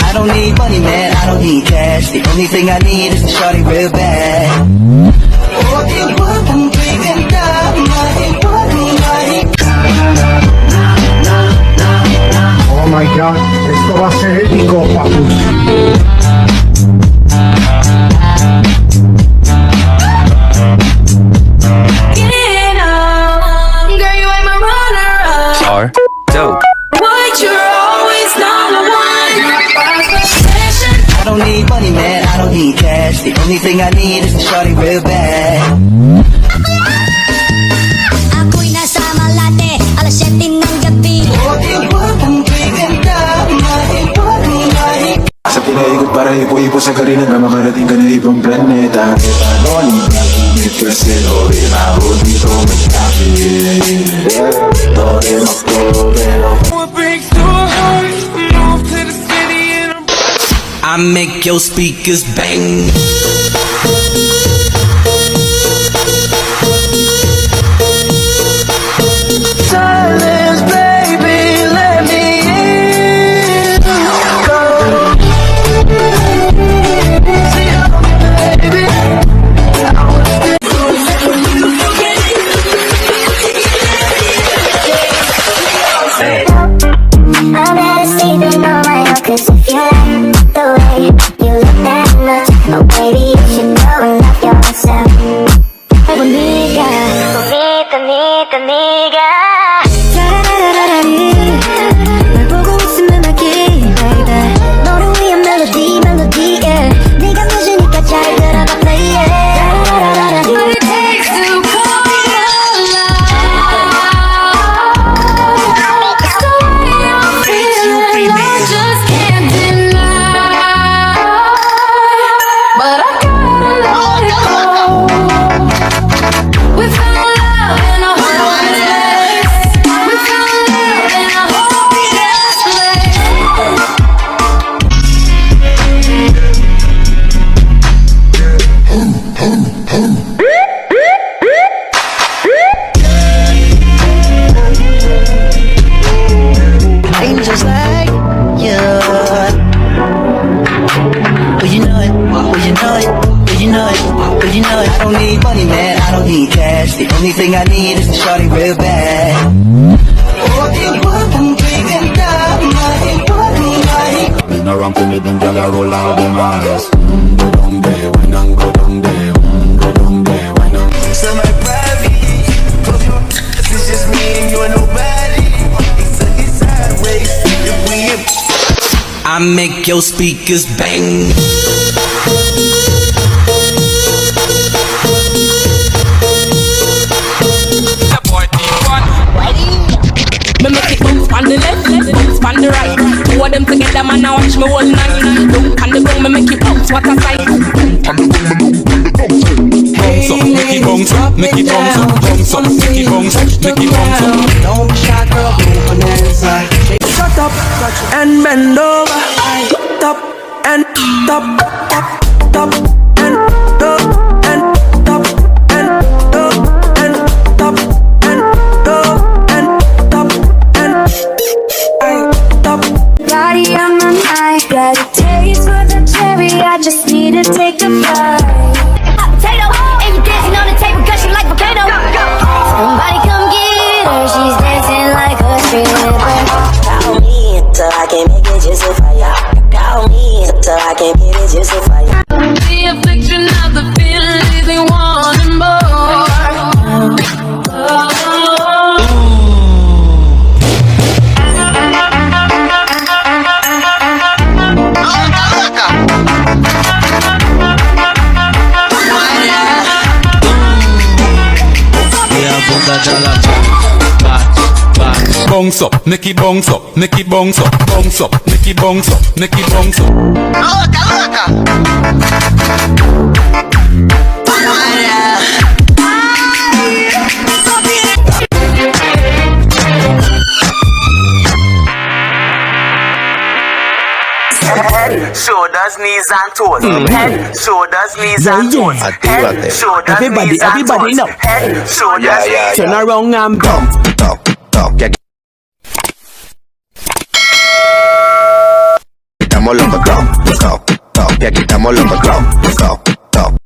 I don't need money, man, I don't need cash. The only thing I need is a shorty real bad. Oh my god, esto va a ser épico, papus. Are dope. I don't need money, man, I don't need cash. The only thing I need is a shorty real bad. Ako'y nasa Malate, alas 7 ng gabi. Sa pinaikot para ipo-ipo sa karina na makarating ka na ibang planeta. Paano ni kasi ori mahod dito magkakit. Tori makto pero I make your speakers bang. Silence, baby, let me in. I'm better sleeping on my own, 'cause if you like the way you look that much, oh baby, you should go and love yourself. Amiga, amiga. 날 보고 웃으면 알게, baby. 너를 위한 멜로디, yeah. 네가 늦으니까 잘 들어봐, play it. What it takes to call you love. It's the way I'm feeling, I just can't deny. But I gotta let it go. We found love in a hopeless place. We found love in a hopeless place. Angels like you. Well, you know it, well, you know it, well, you know it, well, you know it. I don't need money, man, I don't need cash. The only thing I need is a shorty real bad. Coming around to me, them gyal a roll out them eyes. Go down there, why not go down there? Go down there, why not? So my private, close your eyes, it's just me and you and nobody. It's sideways, if we I make your speakers bang. Me make it bounce on the left, bounce on the right. Two of them together, man, now watch me all night. Bounce on the ground, me make it bounce, what a sight. Bounce up, make it bounce up, make it bounce up, bounce up, make it bounce up, make it bounce up. Don't be shy, girl, move on that side. shut up and bend over. Top and top, top, top and top and top and top and top and top and top and top. Body on my mind, got a taste for the cherry. I just need to take a bite. Hot potato, and you dancing on the table 'cause she like potato. Somebody come get her, she's dancing like a stripper. Call me until I can make it just a fire. Call me until I can get it just a fire. The affliction of the feeling leaving wanting more. Bounce up, make it bounce up, make it bounce up, bounce up, make it bounce up, make it bounce up. Head, shoulders, knees and toes. Head, shoulders, knees and toes. Head, shoulders, knees and toes. Know. Head, shoulders, knees. Turn around and bump. quitamos locos, go, go, go, y aquí estamos locos, go, go.